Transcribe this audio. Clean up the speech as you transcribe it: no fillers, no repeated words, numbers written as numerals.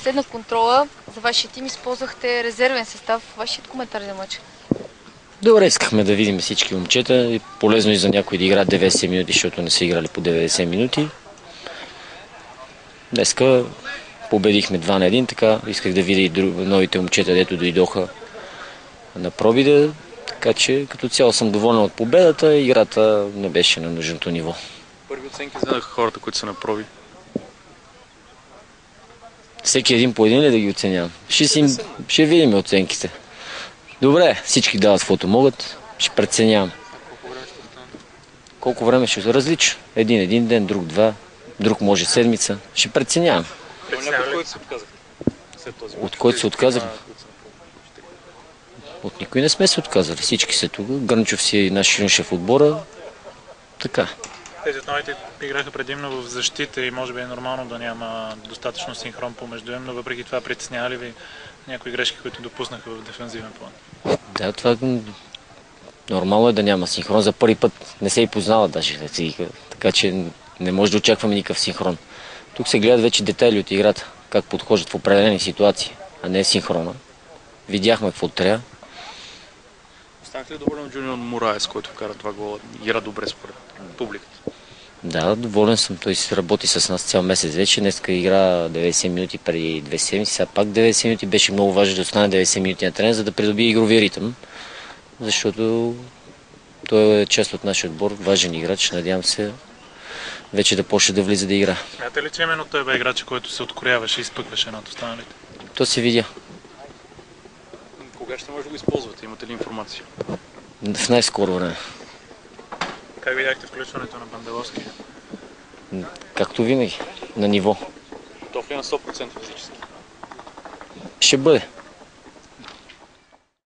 След на контрола за вашия тим използвахте резервен състав. Вашият коментар за матча? Добре, искахме да видим всички момчета. Полезно и за някои да играят 90 минути, защото не са играли по 90 минути. Днеска победихме 2-1, така исках да видя и новите момчета, дето дойдоха на пробида. Така че като цяло съм доволен от победата. Играта не беше на нужното ниво. Първи оценки за хората, които са на проби? Всеки един по един ли да ги оценявам? Ще видим оценките. Добре, всички дават каквото могат. Ще преценявам. Колко време ще различно? Един ден, друг два, друг може седмица. Ще преценявам. От който се отказах? От никой не сме се отказали. Всички са тук. Гърнчов си е наш юноша в отбора. Така. Тези от новите играха предимно в защита и може би е нормално да няма достатъчно синхрон помежду им, но въпреки това притеснява ли ви някои грешки, които допуснаха в дефензивен план? Да, това нормално е да няма синхрон. За първи път не се и познава даже. Така че не може да очакваме никакъв синхрон. Тук се гледат вече детайли от играта, как подхождат в определени ситуации, а не синхрона. Видяхме какво трябва. Останах ли доволен от Джуниор Мораес, който вкара това гола? Игра добре според публиката. Да, доволен съм. Той си работи с нас цял месец вече. Днеска игра 90 минути преди 2 седмици. Сега пак 90 минути. Беше много важно да остане 90 минути на тренер, за да придобие игрови ритъм. Защото той е част от нашия отбор, важен играч. Надявам се вече да почне да влиза да игра. Смятате ли, че именно той бе играч, който се откоряваше и изпъкваше над останалите? То се видя. Кога ще може да го използвате? Имате ли информация? В най-скоро време. Как видяхте включването на Банделовски? Както винаги, на ниво. Готов ли на 100% физически? Ще бъде.